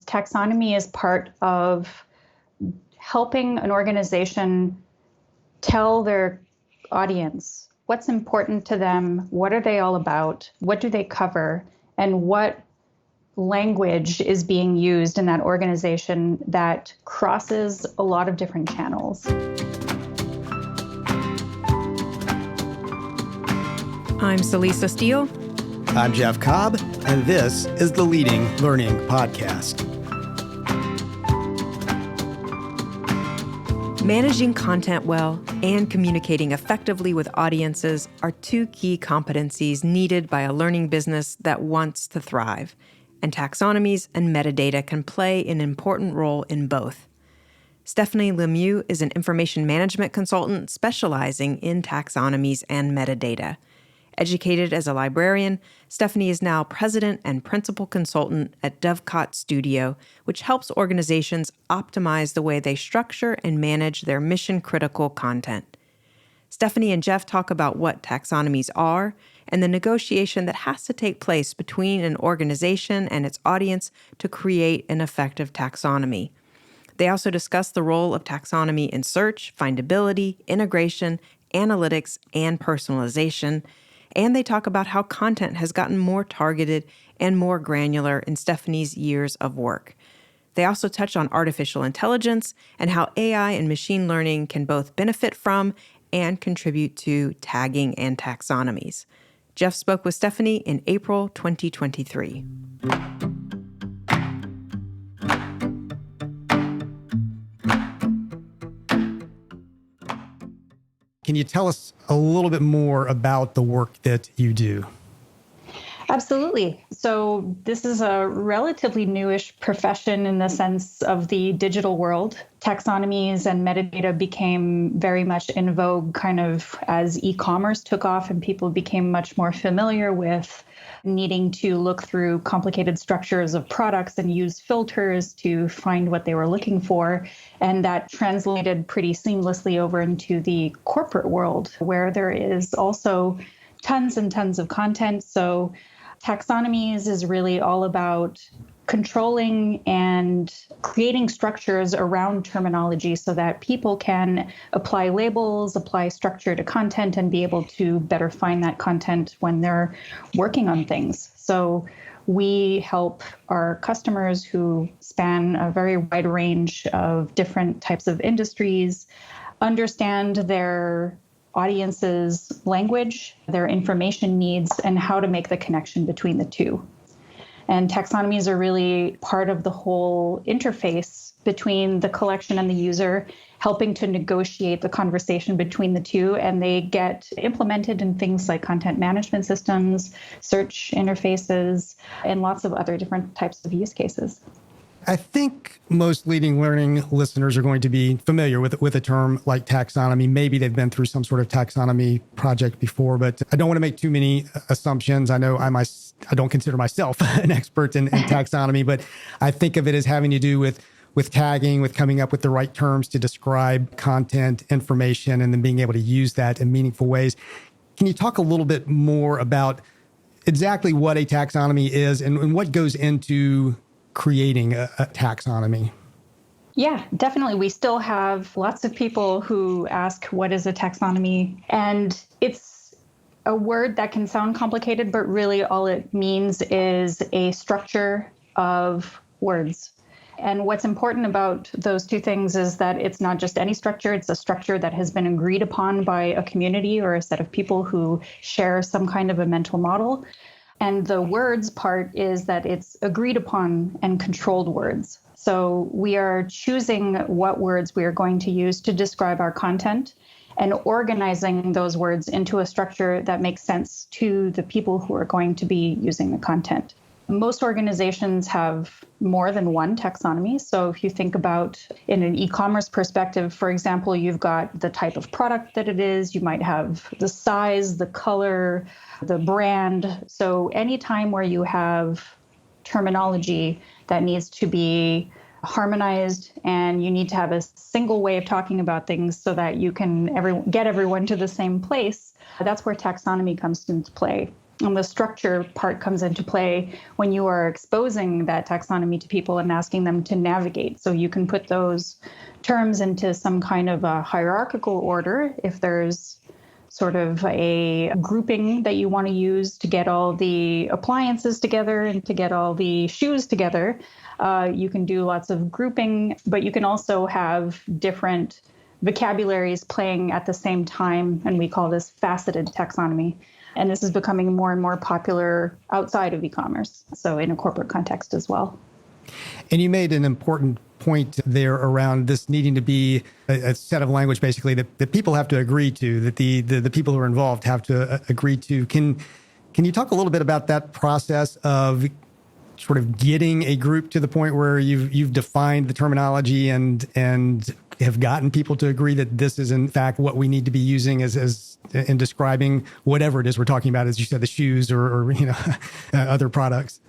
Taxonomy is part of helping an organization tell their audience what's important to them, what are they all about, what do they cover, and what language is being used in that organization that crosses a lot of different channels. I'm Celisa Steele. I'm Jeff Cobb, and this is the Leading Learning Podcast. Managing content well and communicating effectively with audiences are two key competencies needed by a learning business that wants to thrive, and taxonomies and metadata can play an important role in both. Stephanie Lemieux is an information management consultant specializing in taxonomies and metadata. Educated as a librarian, Stephanie is now president and principal consultant at Dovecot Studio, which helps organizations optimize the way they structure and manage their mission-critical content. Stephanie and Jeff talk about what taxonomies are and the negotiation that has to take place between an organization and its audience to create an effective taxonomy. They also discuss the role of taxonomy in search, findability, integration, analytics, and personalization. And they talk about how content has gotten more targeted and more granular in Stephanie's years of work. They also touch on artificial intelligence and how AI and machine learning can both benefit from and contribute to tagging and taxonomies. Jeff spoke with Stephanie in April 2023. Can you tell us a little bit more about the work that you do? Absolutely. So this is a relatively newish profession in the sense of the digital world. Taxonomies and metadata became very much in vogue kind of as e-commerce took off and people became much more familiar with needing to look through complicated structures of products and use filters to find what they were looking for. And that translated pretty seamlessly over into the corporate world, where there is also tons and tons of content. So taxonomies is really all about controlling and creating structures around terminology so that people can apply labels, apply structure to content, and be able to better find that content when they're working on things. So we help our customers who span a very wide range of different types of industries understand their audience's language, their information needs, and how to make the connection between the two. And taxonomies are really part of the whole interface between the collection and the user, helping to negotiate the conversation between the two. And they get implemented in things like content management systems, search interfaces, and lots of other different types of use cases. I think most Leading Learning listeners are going to be familiar with a term like taxonomy. Maybe they've been through some sort of taxonomy project before, but I don't want to make too many assumptions. I know I don't consider myself an expert in taxonomy, but I think of it as having to do with tagging, with coming up with the right terms to describe content, information, and then being able to use that in meaningful ways. Can you talk a little bit more about exactly what a taxonomy is and what goes into creating a taxonomy? Yeah, definitely. We still have lots of people who ask, what is a taxonomy? And it's a word that can sound complicated, but really all it means is a structure of words. And what's important about those two things is that it's not just any structure, it's a structure that has been agreed upon by a community or a set of people who share some kind of a mental model. And the words part is that it's agreed upon and controlled words. So we are choosing what words we are going to use to describe our content and organizing those words into a structure that makes sense to the people who are going to be using the content. Most organizations have more than one taxonomy. So if you think about in an e-commerce perspective, for example, you've got the type of product that it is, you might have the size, the color, the brand. So anytime where you have terminology that needs to be harmonized and you need to have a single way of talking about things so that you can get everyone to the same place, that's where taxonomy comes into play. And the structure part comes into play when you are exposing that taxonomy to people and asking them to navigate. So you can put those terms into some kind of a hierarchical order if there's sort of a grouping that you want to use to get all the appliances together and to get all the shoes together. You can do lots of grouping, but you can also have different vocabularies playing at the same time, and we call this faceted taxonomy. And this is becoming more and more popular outside of e-commerce, so in a corporate context as well. And you made an important point there around this needing to be a set of language, basically, that people have to agree to, that the people who are involved have to agree to. Can you talk a little bit about that process of sort of getting a group to the point where you've defined the terminology and have gotten people to agree that this is in fact what we need to be using as in describing whatever it is we're talking about, as you said, the shoes or other products?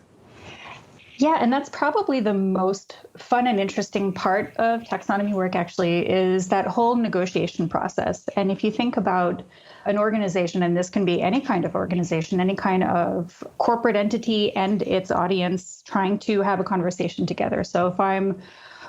Yeah, and that's probably the most fun and interesting part of taxonomy work, actually, is that whole negotiation process. And if you think about an organization, and this can be any kind of organization, any kind of corporate entity and its audience trying to have a conversation together. So if I'm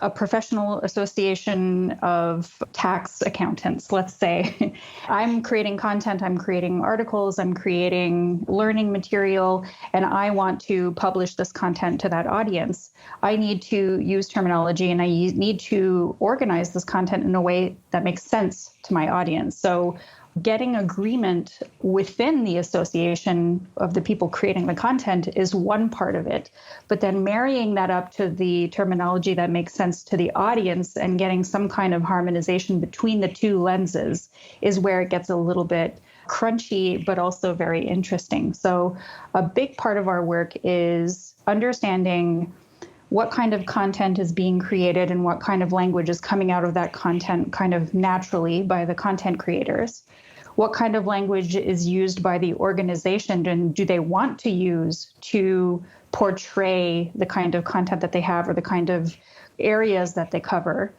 a professional association of tax accountants, let's say, I'm creating content, I'm creating articles, I'm creating learning material, and I want to publish this content to that audience. I need to use terminology and I need to organize this content in a way that makes sense to my audience. So getting agreement within the association of the people creating the content is one part of it. But then marrying that up to the terminology that makes sense to the audience and getting some kind of harmonization between the two lenses is where it gets a little bit crunchy, but also very interesting. So a big part of our work is understanding what kind of content is being created and what kind of language is coming out of that content kind of naturally by the content creators. What kind of language is used by the organization and do they want to use to portray the kind of content that they have or the kind of areas that they cover?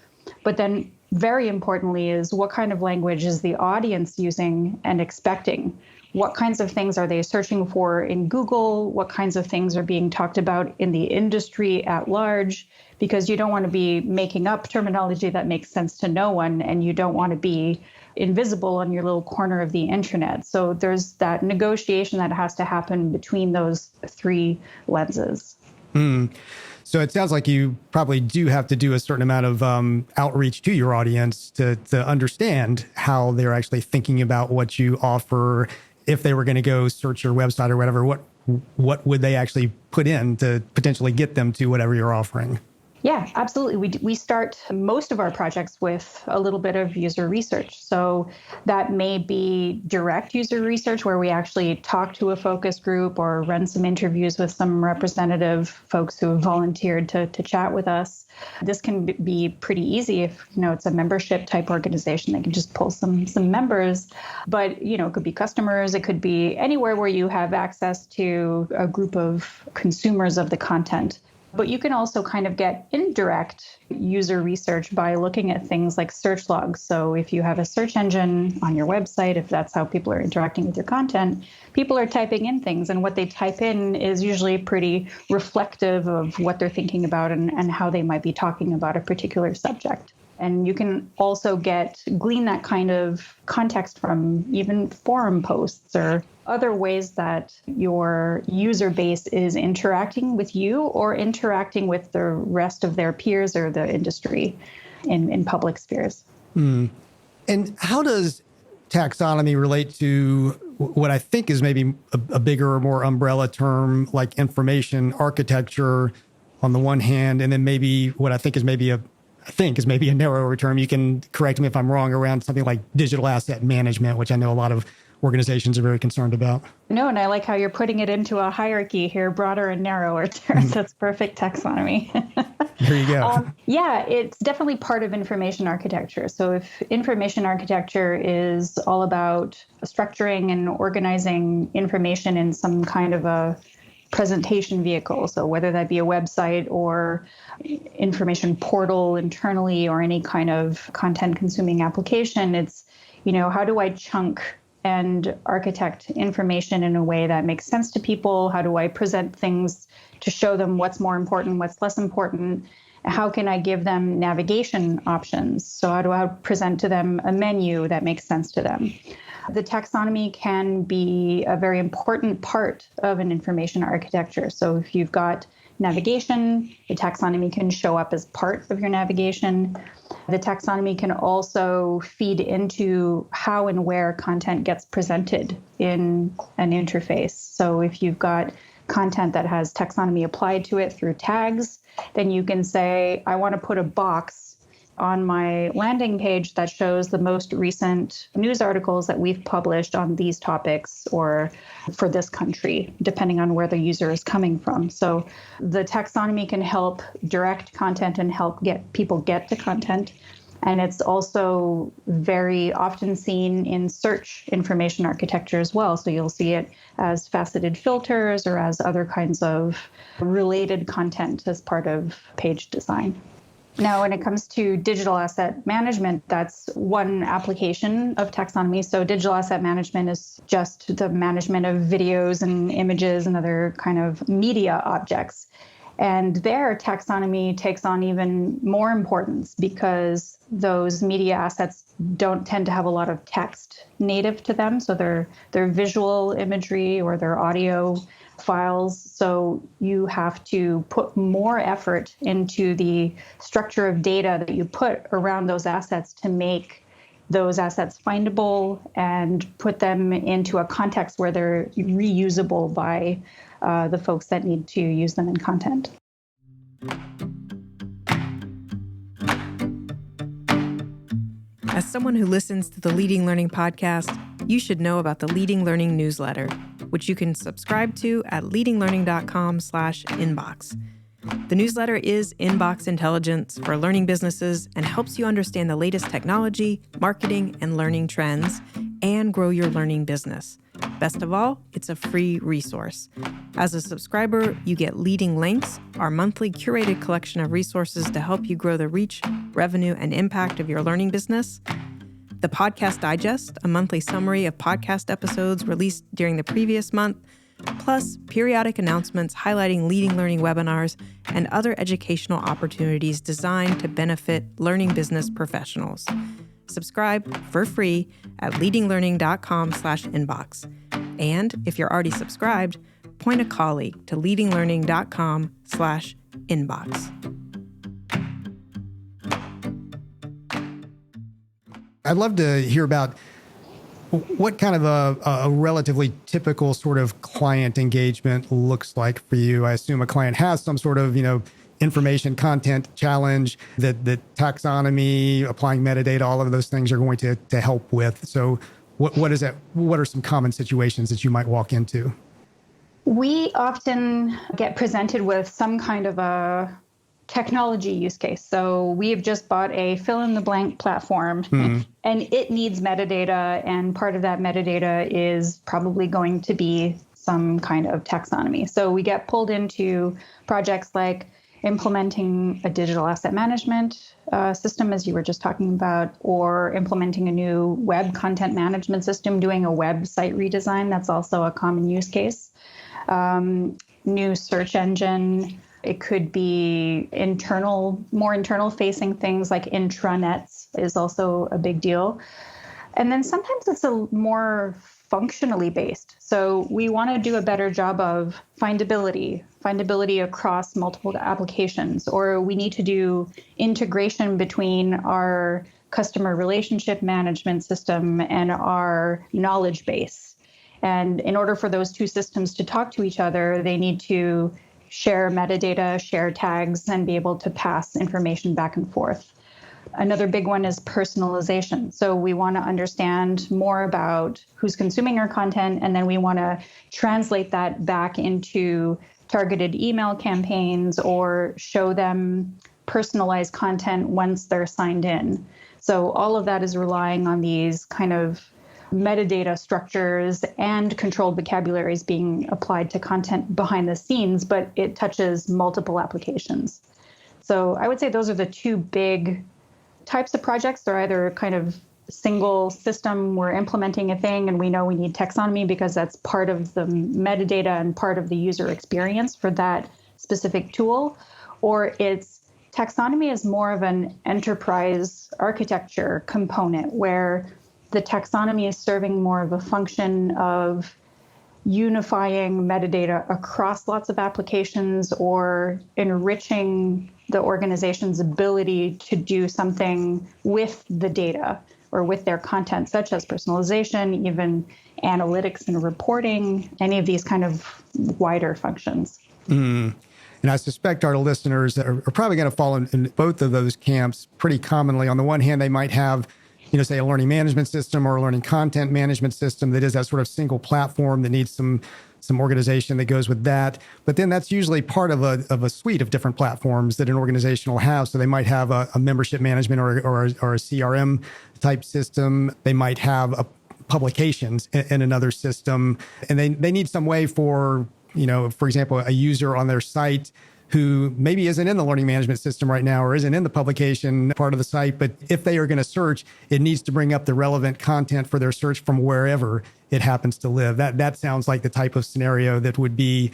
But then very importantly is what kind of language is the audience using and expecting? What kinds of things are they searching for in Google? What kinds of things are being talked about in the industry at large? Because you don't want to be making up terminology that makes sense to no one, and you don't want to be invisible on your little corner of the internet. So there's that negotiation that has to happen between those three lenses. So it sounds like you probably do have to do a certain amount of outreach to your audience to understand how they're actually thinking about what you offer. If they were going to go search your website or whatever, what would they actually put in to potentially get them to whatever you're offering? Yeah, absolutely. We start most of our projects with a little bit of user research. So that may be direct user research where we actually talk to a focus group or run some interviews with some representative folks who have volunteered to chat with us. This can be pretty easy if, it's a membership type organization. They can just pull some members, but, it could be customers. It could be anywhere where you have access to a group of consumers of the content. But you can also kind of get indirect user research by looking at things like search logs. So if you have a search engine on your website, if that's how people are interacting with your content, people are typing in things, and what they type in is usually pretty reflective of what they're thinking about and how they might be talking about a particular subject. And you can also glean that kind of context from even forum posts or other ways that your user base is interacting with you or interacting with the rest of their peers or the industry in public spheres. And how does taxonomy relate to what I think is maybe a bigger or more umbrella term like information architecture on the one hand, and then maybe what I think is maybe a narrower term. You can correct me if I'm wrong, around something like digital asset management, which I know a lot of organizations are very concerned about. No, and I like how you're putting it into a hierarchy here, broader and narrower terms. That's perfect taxonomy. There you go. Yeah, it's definitely part of information architecture. So if information architecture is all about structuring and organizing information in some kind of a presentation vehicle, so whether that be a website or information portal internally or any kind of content consuming application, it's, how do I chunk and architect information in a way that makes sense to people? How do I present things to show them what's more important, what's less important? How can I give them navigation options? So how do I present to them a menu that makes sense to them? The taxonomy can be a very important part of an information architecture. So if you've got navigation, the taxonomy can show up as part of your navigation. The taxonomy can also feed into how and where content gets presented in an interface. So if you've got content that has taxonomy applied to it through tags, then you can say, I want to put a box on my landing page that shows the most recent news articles that we've published on these topics or for this country, depending on where the user is coming from. So the taxonomy can help direct content and help get people get to content. And it's also very often seen in search information architecture as well. So you'll see it as faceted filters or as other kinds of related content as part of page design. Now, when it comes to digital asset management, that's one application of taxonomy. So digital asset management is just the management of videos and images and other kind of media objects. And there, taxonomy takes on even more importance because those media assets don't tend to have a lot of text native to them. So they're visual imagery or they're audio files. So you have to put more effort into the structure of data that you put around those assets to make those assets findable and put them into a context where they're reusable by the folks that need to use them in content. As someone who listens to the Leading Learning podcast, you should know about the Leading Learning newsletter, which you can subscribe to at leadinglearning.com/inbox. The newsletter is inbox intelligence for learning businesses and helps you understand the latest technology, marketing, and learning trends and grow your learning business. Best of all, it's a free resource. As a subscriber, you get Leading Links, our monthly curated collection of resources to help you grow the reach, revenue, and impact of your learning business. The Podcast Digest, a monthly summary of podcast episodes released during the previous month, plus periodic announcements highlighting Leading Learning webinars and other educational opportunities designed to benefit learning business professionals. Subscribe for free at leadinglearning.com/inbox. And if you're already subscribed, point a colleague to leadinglearning.com/inbox. I'd love to hear about what kind of a relatively typical sort of client engagement looks like for you. I assume a client has some sort of, information content challenge that taxonomy, applying metadata, all of those things are going to help with. So what is that? What are some common situations that you might walk into? We often get presented with some kind of a technology use case. So we have just bought a fill-in-the-blank platform, and it needs metadata, and part of that metadata is probably going to be some kind of taxonomy. So we get pulled into projects like implementing a digital asset management system, as you were just talking about, or implementing a new web content management system, doing a website redesign. That's also a common use case. New search engine. It could be more internal facing things like intranets is also a big deal. And then sometimes it's a more functionally based. So we want to do a better job of findability across multiple applications, or we need to do integration between our customer relationship management system and our knowledge base. And in order for those two systems to talk to each other, they need to share metadata, share tags, and be able to pass information back and forth. Another big one is personalization. So we want to understand more about who's consuming our content, and then we want to translate that back into targeted email campaigns or show them personalized content once they're signed in. So all of that is relying on these kind of metadata structures and controlled vocabularies being applied to content behind the scenes, but it touches multiple applications. So I would say those are the two big types of projects. They're either kind of single system. We're implementing a thing and we know we need taxonomy because that's part of the metadata and part of the user experience for that specific tool. Or it's taxonomy is more of an enterprise architecture component where the taxonomy is serving more of a function of unifying metadata across lots of applications or enriching the organization's ability to do something with the data or with their content, such as personalization, even analytics and reporting, any of these kind of wider functions. And I suspect our listeners are probably going to fall in both of those camps pretty commonly. On the one hand, they might have, say a learning management system or a learning content management system that is that sort of single platform that needs some organization that goes with that. But then that's usually part of a suite of different platforms that an organization will have. So they might have a membership management or a CRM type system. They might have publications in another system, and they need some way for example, a user on their site who maybe isn't in the learning management system right now or isn't in the publication part of the site, but if they are going to search, it needs to bring up the relevant content for their search from wherever it happens to live. That sounds like the type of scenario that would be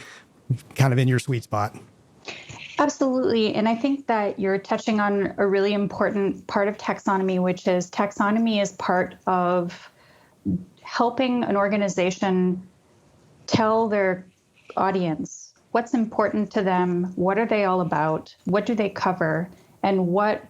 kind of in your sweet spot. Absolutely. And I think that you're touching on a really important part of taxonomy, which is taxonomy is part of helping an organization tell their audience what's important to them, what are they all about, what do they cover, and what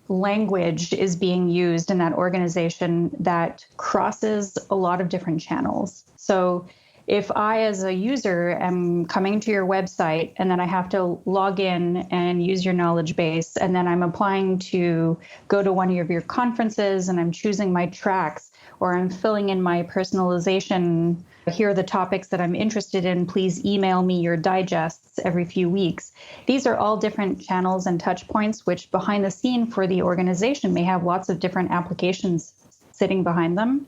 language is being used in that organization that crosses a lot of different channels. So if I, as a user, am coming to your website and then I have to log in and use your knowledge base, and then I'm applying to go to one of your conferences and I'm choosing my tracks, or I'm filling in my personalization, here are the topics that I'm interested in, please email me your digests every few weeks. These are all different channels and touch points, which behind the scene for the organization may have lots of different applications sitting behind them.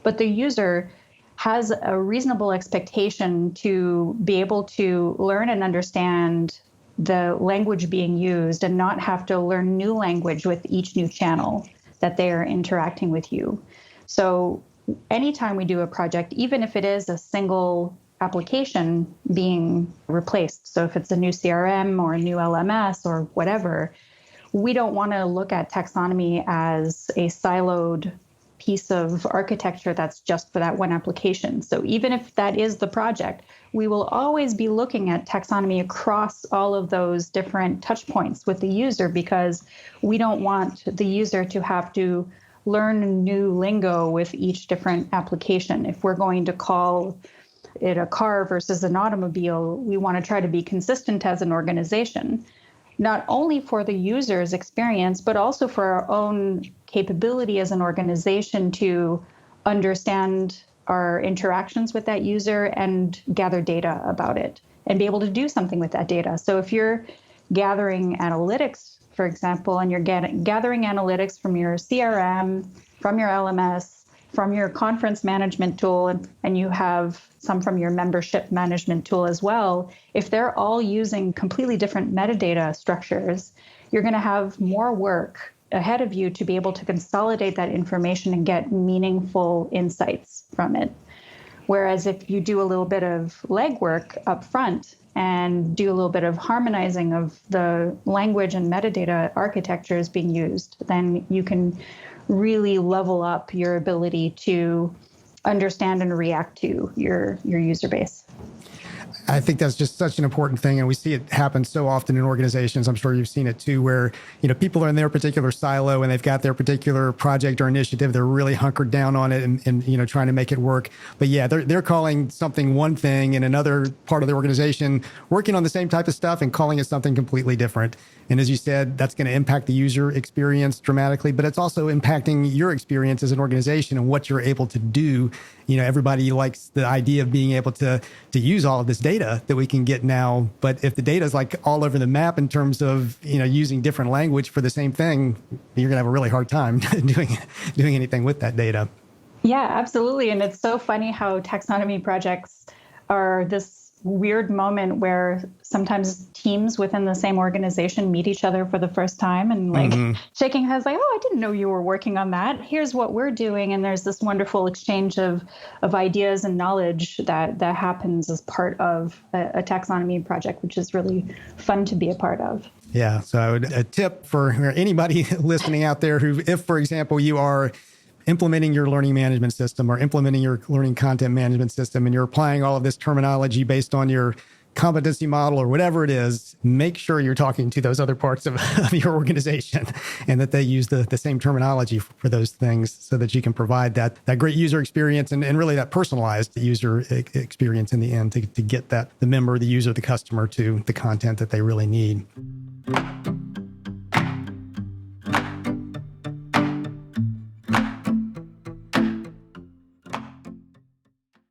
But the user has a reasonable expectation to be able to learn and understand the language being used and not have to learn new language with each new channel that they are interacting with you. So anytime we do a project, even if it is a single application being replaced, so if it's a new CRM or a new LMS or whatever, we don't want to look at taxonomy as a siloed piece of architecture that's just for that one application. So even if that is the project, we will always be looking at taxonomy across all of those different touch points with the user, because we don't want the user to have to learn new lingo with each different application. If we're going to call it a car versus an automobile, we want to try to be consistent as an organization, not only for the user's experience, but also for our own capability as an organization to understand our interactions with that user and gather data about it and be able to do something with that data. So if you're gathering analytics, for example, and you're gathering analytics from your CRM, from your LMS, from your conference management tool, and you have some from your membership management tool as well, if they're all using completely different metadata structures, you're going to have more work ahead of you to be able to consolidate that information and get meaningful insights from it. Whereas if you do a little bit of legwork up front and do a little bit of harmonizing of the language and metadata architectures being used, then you can really level up your ability to understand and react to your user base. I think that's just such an important thing. And we see it happen so often in organizations. I'm sure you've seen it too, where, people are in their particular silo and they've got their particular project or initiative. They're really hunkered down on it and trying to make it work. But yeah, they're calling something one thing in another part of the organization, working on the same type of stuff and calling it something completely different. And as you said, that's going to impact the user experience dramatically, but it's also impacting your experience as an organization and what you're able to do. Everybody likes the idea of being able to use all of this data that we can get now. But if the data is like all over the map in terms of, using different language for the same thing, you're going to have a really hard time doing anything with that data. Yeah, absolutely. And it's so funny how taxonomy projects are this weird moment where sometimes teams within the same organization meet each other for the first time and shaking heads like, oh, I didn't know you were working on that. Here's what we're doing. And there's this wonderful exchange of ideas and knowledge that happens as part of a taxonomy project, which is really fun to be a part of. Yeah. So a tip for anybody listening out there who, if, for example, you are implementing your learning management system or implementing your learning content management system and you're applying all of this terminology based on your competency model or whatever it is, make sure you're talking to those other parts of your organization and that they use the same terminology for those things so that you can provide that great user experience and really that personalized user experience in the end to get the member, the user, the customer to the content that they really need.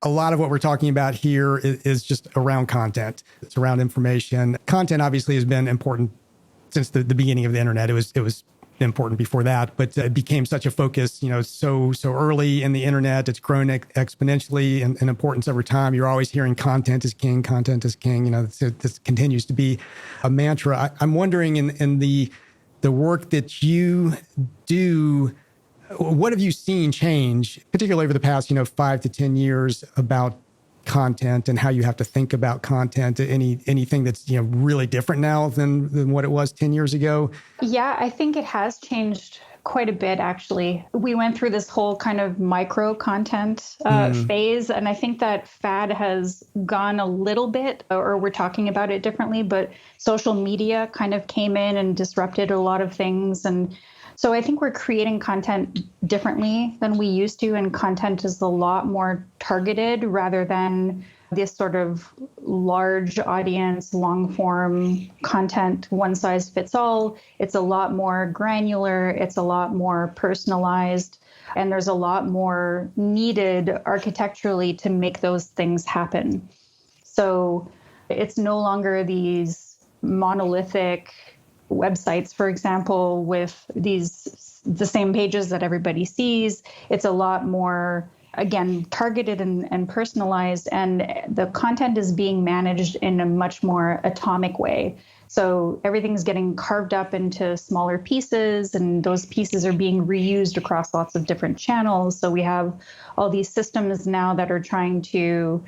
A lot of what we're talking about here is just around content. It's around information. Content obviously has been important since the beginning of the internet. It was important before that, but it became such a focus, so early in the internet. It's grown exponentially in importance over time. You're always hearing content is king, content is king. This continues to be a mantra. I'm wondering in the work that you do, what have you seen change, particularly over the past, 5 to 10 years about content and how you have to think about content? Anything that's, really different now than what it was 10 years ago? Yeah, I think it has changed quite a bit, actually. We went through this whole kind of micro content phase, and I think that fad has gone a little bit, or we're talking about it differently, but social media kind of came in and disrupted a lot of things. And so I think we're creating content differently than we used to, and content is a lot more targeted rather than this sort of large audience, long form content, one size fits all. It's a lot more granular. It's a lot more personalized. And there's a lot more needed architecturally to make those things happen. So it's no longer these monolithic websites, for example, with the same pages that everybody sees. It's a lot more, again, targeted and personalized, and the content is being managed in a much more atomic way. So everything's getting carved up into smaller pieces, and those pieces are being reused across lots of different channels. So we have all these systems now that are trying to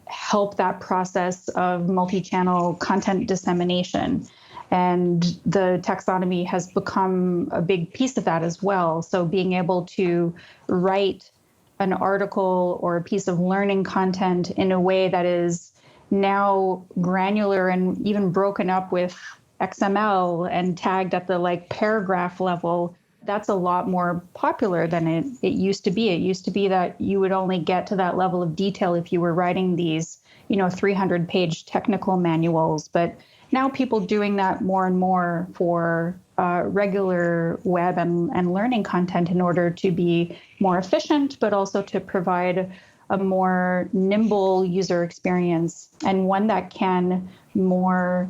help that process of multi-channel content dissemination. And the taxonomy has become a big piece of that as well. So being able to write an article or a piece of learning content in a way that is now granular and even broken up with XML and tagged at the paragraph level, that's a lot more popular than it used to be. It used to be that you would only get to that level of detail if you were writing these, 300-page technical manuals. But now people doing that more and more for regular web and learning content in order to be more efficient, but also to provide a more nimble user experience and one that can more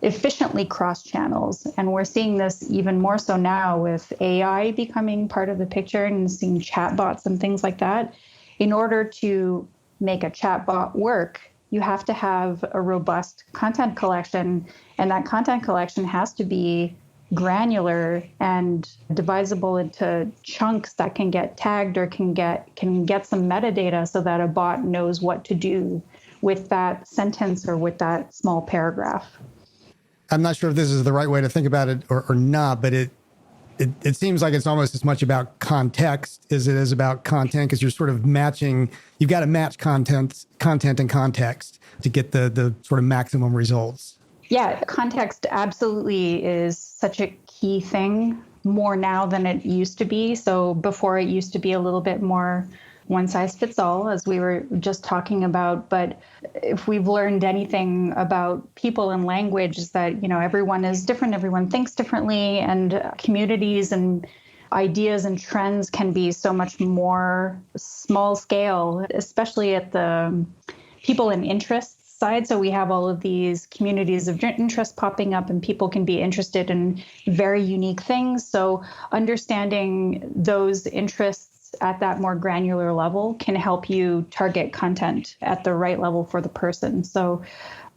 efficiently cross channels. And we're seeing this even more so now with AI becoming part of the picture and seeing chatbots and things like that. In order to make a chatbot work, you have to have a robust content collection, and that content collection has to be granular and divisible into chunks that can get tagged or can get some metadata so that a bot knows what to do with that sentence or with that small paragraph. I'm not sure if this is the right way to think about it or not, but it seems like it's almost as much about context as it is about content, because you're sort of you've got to match content and context to get the sort of maximum results. Yeah, context absolutely is such a key thing, more now than it used to be. So before, it used to be a little bit more one size fits all, as we were just talking about. But if we've learned anything about people and language, is that, everyone is different, everyone thinks differently, and communities and ideas and trends can be so much more small scale, especially at the people and interests side. So we have all of these communities of interest popping up, and people can be interested in very unique things. So understanding those interests context at that more granular level can help you target content at the right level for the person. So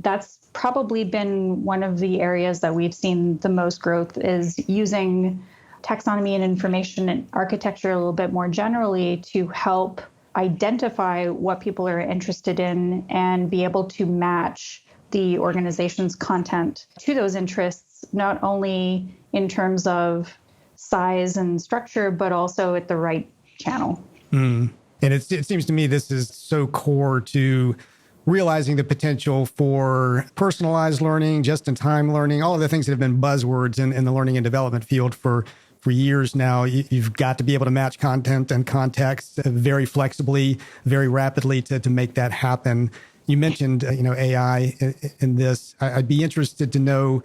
that's probably been one of the areas that we've seen the most growth, is using taxonomy and information and architecture a little bit more generally to help identify what people are interested in and be able to match the organization's content to those interests, not only in terms of size and structure, but also at the right channel. And it seems to me this is so core to realizing the potential for personalized learning, just-in-time learning, all of the things that have been buzzwords in the learning and development field for years now. You've got to be able to match content and context very flexibly, very rapidly to make that happen. You mentioned, AI in this. I'd be interested to know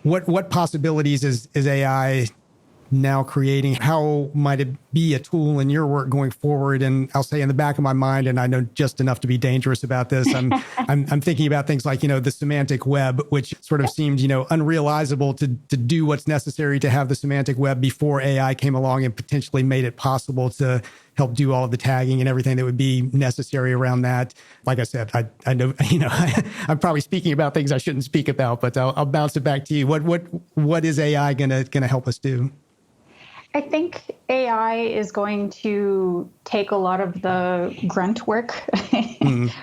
what possibilities is AI now creating? How might it be a tool in your work going forward? And I'll say in the back of my mind, and I know just enough to be dangerous about this, I'm thinking about things like, the semantic web, which sort of seemed, unrealizable to do what's necessary to have the semantic web before AI came along and potentially made it possible to help do all of the tagging and everything that would be necessary around that. Like I said, I know, I'm probably speaking about things I shouldn't speak about, but I'll bounce it back to you. What is AI gonna help us do? I think AI is going to take a lot of the grunt work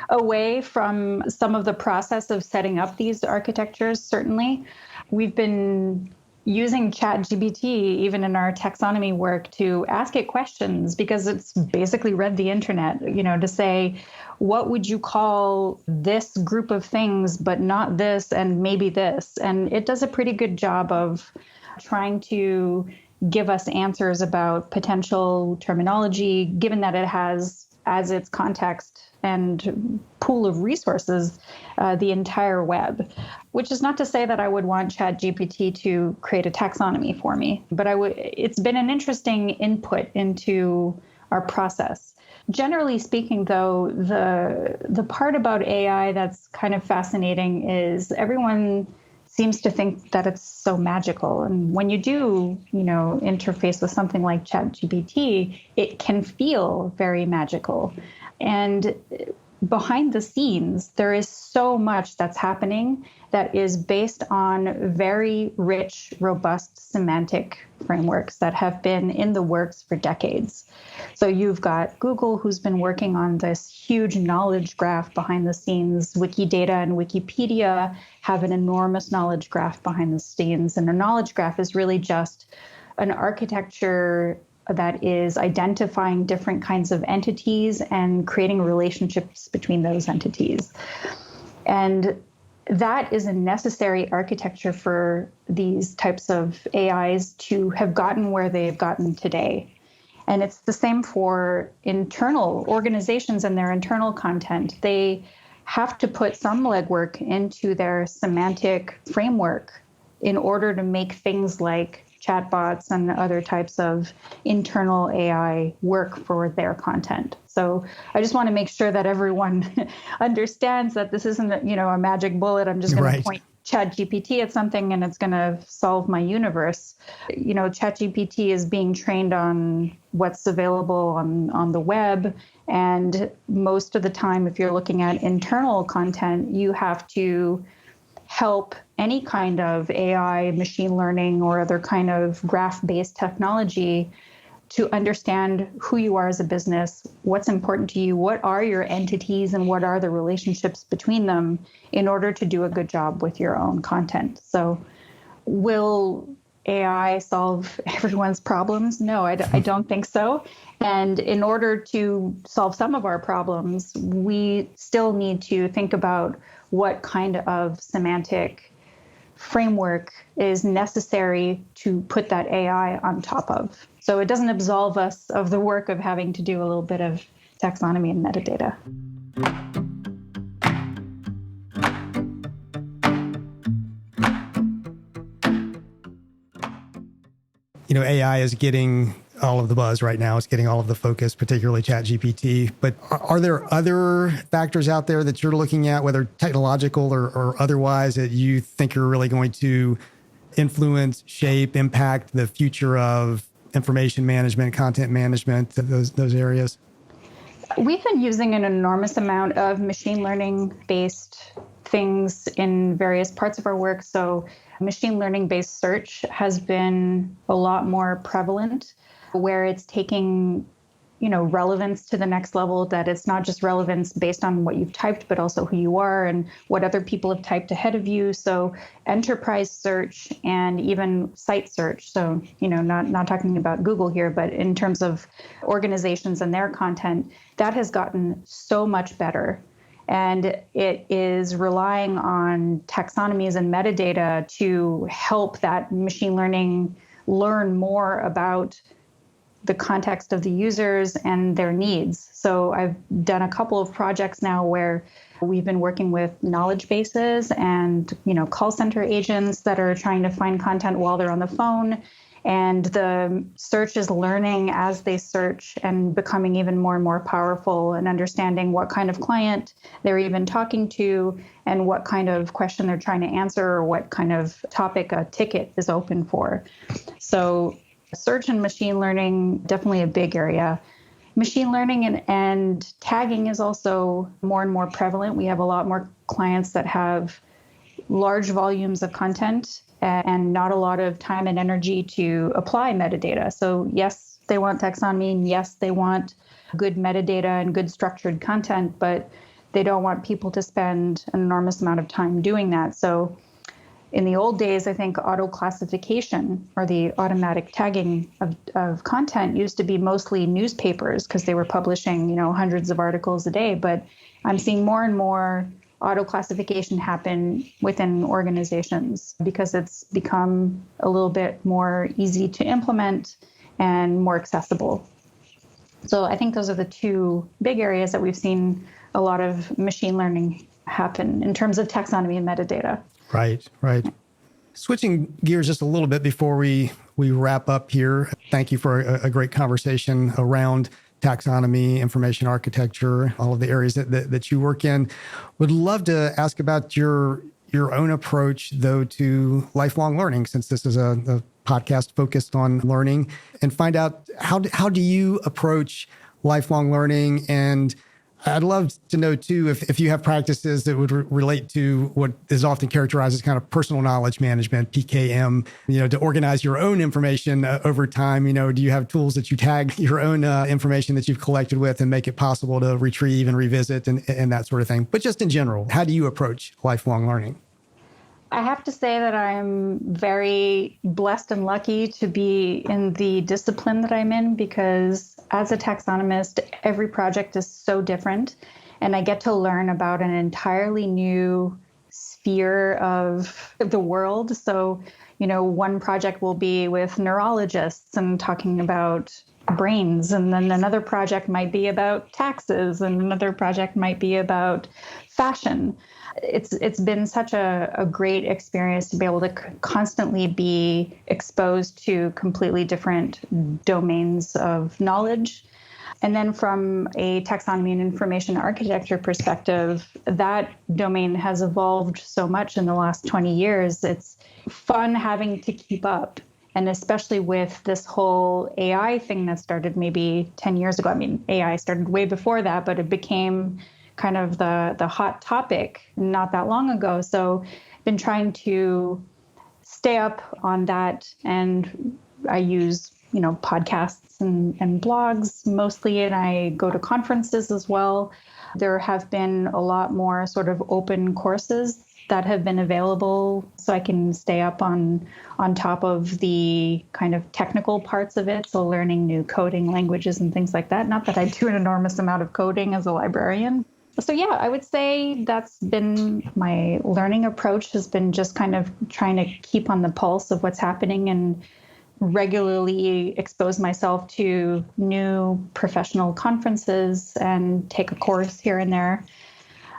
away from some of the process of setting up these architectures, certainly. We've been using ChatGPT, even in our taxonomy work, to ask it questions because it's basically read the internet, to say, what would you call this group of things, but not this and maybe this? And it does a pretty good job of trying to give us answers about potential terminology, given that it has as its context and pool of resources the entire web, which is not to say that I would want ChatGPT to create a taxonomy for me, but it's been an interesting input into our process. Generally speaking, though, the part about AI that's kind of fascinating is everyone seems to think that it's so magical. And when you do, interface with something like ChatGPT, it can feel very magical. And behind the scenes, there is so much that's happening that is based on very rich, robust semantic frameworks that have been in the works for decades. So you've got Google, who's been working on this huge knowledge graph behind the scenes. Wikidata and Wikipedia have an enormous knowledge graph behind the scenes. And a knowledge graph is really just an architecture that is identifying different kinds of entities and creating relationships between those entities. And that is a necessary architecture for these types of AIs to have gotten where they've gotten today. And it's the same for internal organizations and their internal content. They have to put some legwork into their semantic framework in order to make things like chatbots and other types of internal AI work for their content. So I just want to make sure that everyone understands that this isn't, a magic bullet. I'm just going to point ChatGPT at something and it's going to solve my universe. ChatGPT is being trained on what's available on the web. And most of the time, if you're looking at internal content, you have to help any kind of AI, machine learning, or other kind of graph-based technology to understand who you are as a business, what's important to you, what are your entities, and what are the relationships between them in order to do a good job with your own content. So will AI solve everyone's problems? No, I don't think so. And in order to solve some of our problems, we still need to think about what kind of semantic framework is necessary to put that AI on top of. So it doesn't absolve us of the work of having to do a little bit of taxonomy and metadata. AI is getting all of the buzz right now. It's getting all of the focus, particularly ChatGPT. But are there other factors out there that you're looking at, whether technological or otherwise, that you think are really going to influence, shape, impact the future of information management, content management, those areas? We've been using an enormous amount of machine learning based things in various parts of our work. So machine learning based search has been a lot more prevalent, where it's taking relevance to the next level, that it's not just relevance based on what you've typed, but also who you are and what other people have typed ahead of you. So enterprise search and even site search. So, not talking about Google here, but in terms of organizations and their content, that has gotten so much better. And it is relying on taxonomies and metadata to help that machine learning learn more about the context of the users and their needs. So I've done a couple of projects now where we've been working with knowledge bases and, call center agents that are trying to find content while they're on the phone. And the search is learning as they search and becoming even more and more powerful and understanding what kind of client they're even talking to and what kind of question they're trying to answer or what kind of topic a ticket is open for. So search and machine learning, definitely a big area. Machine learning and tagging is also more and more prevalent. We have a lot more clients that have large volumes of content and not a lot of time and energy to apply metadata. So yes, they want taxonomy, and yes, they want good metadata and good structured content, but they don't want people to spend an enormous amount of time doing that. So in the old days, I think auto classification or the automatic tagging of content used to be mostly newspapers because they were publishing, hundreds of articles a day. But I'm seeing more and more auto classification happen within organizations because it's become a little bit more easy to implement and more accessible. So I think those are the two big areas that we've seen a lot of machine learning happen in terms of taxonomy and metadata. Right. Switching gears just a little bit before we wrap up here. Thank you for a great conversation around taxonomy, information architecture, all of the areas that you work in. Would love to ask about your own approach, though, to lifelong learning, since this is a podcast focused on learning, and find out how do you approach lifelong learning. And I'd love to know, too, if you have practices that would relate to what is often characterized as kind of personal knowledge management, PKM, to organize your own information over time. Do you have tools that you tag your own information that you've collected with and make it possible to retrieve and revisit and that sort of thing? But just in general, how do you approach lifelong learning? I have to say that I'm very blessed and lucky to be in the discipline that I'm in, because as a taxonomist, every project is so different, and I get to learn about an entirely new sphere of the world. So, one project will be with neurologists and talking about brains, and then another project might be about taxes, and another project might be about fashion. It's been such a great experience to be able to constantly be exposed to completely different domains of knowledge. And then from a taxonomy and information architecture perspective, that domain has evolved so much in the last 20 years. It's fun having to keep up. And especially with this whole AI thing that started maybe 10 years ago. I mean, AI started way before that, but it became kind of the hot topic not that long ago. So I've been trying to stay up on that. And I use, podcasts and blogs mostly, and I go to conferences as well. There have been a lot more sort of open courses that have been available, so I can stay up on top of the kind of technical parts of it. So learning new coding languages and things like that. Not that I do an enormous amount of coding as a librarian. So yeah, I would say that's been my learning approach, has been just kind of trying to keep on the pulse of what's happening and regularly expose myself to new professional conferences and take a course here and there.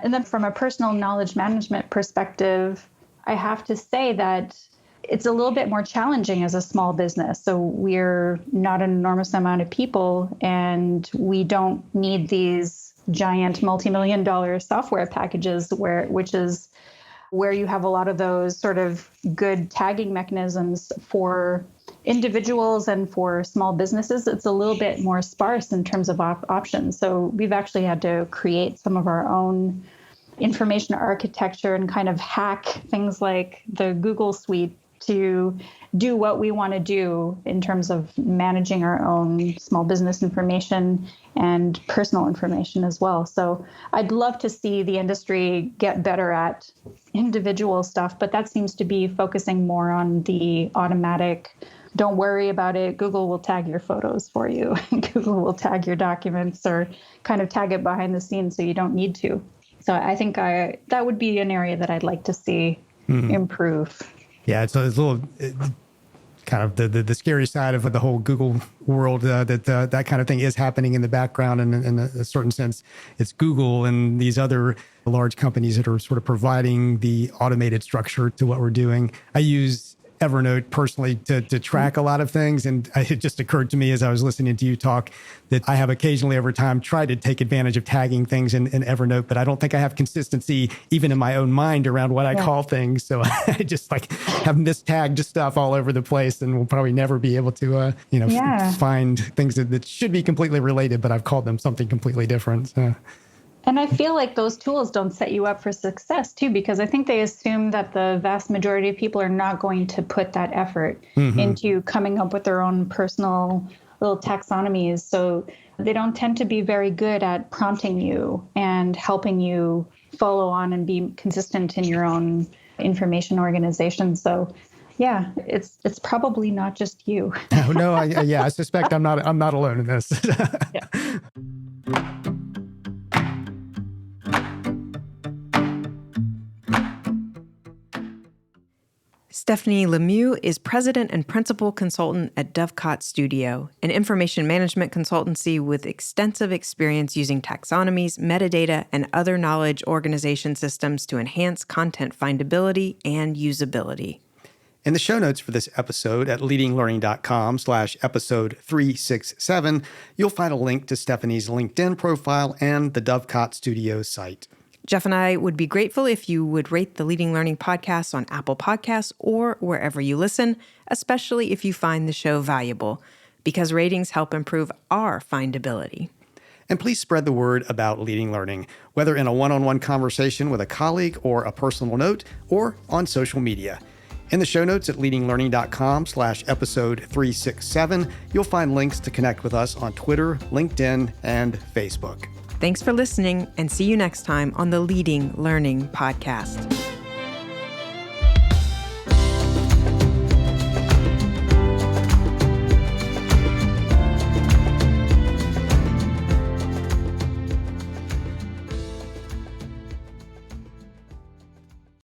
And then from a personal knowledge management perspective, I have to say that it's a little bit more challenging as a small business. So we're not an enormous amount of people, and we don't need these giant multi-million-dollar software packages which is where you have a lot of those sort of good tagging mechanisms for individuals and for small businesses, it's a little bit more sparse in terms of options. So we've actually had to create some of our own information architecture and kind of hack things like the Google Suite to do what we want to do in terms of managing our own small business information and personal information as well. So I'd love to see the industry get better at individual stuff, but that seems to be focusing more on the automatic, don't worry about it, Google will tag your photos for you. Google will tag your documents or kind of tag it behind the scenes so you don't need to. So I think that would be an area that I'd like to see improve. Yeah, it's a little kind of the scary side of the whole Google world, that kind of thing is happening in the background. And in a certain sense, it's Google and these other large companies that are sort of providing the automated structure to what we're doing. I use Evernote personally to track a lot of things. And it just occurred to me as I was listening to you talk that I have occasionally over time tried to take advantage of tagging things in Evernote, but I don't think I have consistency even in my own mind around what I call things. So I just have mistagged stuff all over the place and will probably never be able to, find things that should be completely related, but I've called them something completely different. So. And I feel like those tools don't set you up for success, too, because I think they assume that the vast majority of people are not going to put that effort into coming up with their own personal little taxonomies. So they don't tend to be very good at prompting you and helping you follow on and be consistent in your own information organization. So yeah, it's probably not just you. No, I suspect I'm not alone in this. Yeah. Stephanie Lemieux is president and principal consultant at Dovecot Studio, an information management consultancy with extensive experience using taxonomies, metadata, and other knowledge organization systems to enhance content findability and usability. In the show notes for this episode at leadinglearning.com/episode 367, you'll find a link to Stephanie's LinkedIn profile and the Dovecot Studio site. Jeff and I would be grateful if you would rate the Leading Learning podcast on Apple Podcasts or wherever you listen, especially if you find the show valuable, because ratings help improve our findability. And please spread the word about Leading Learning, whether in a one-on-one conversation with a colleague or a personal note, or on social media. In the show notes at leadinglearning.com/episode 367, you'll find links to connect with us on Twitter, LinkedIn, and Facebook. Thanks for listening, and see you next time on the Leading Learning podcast.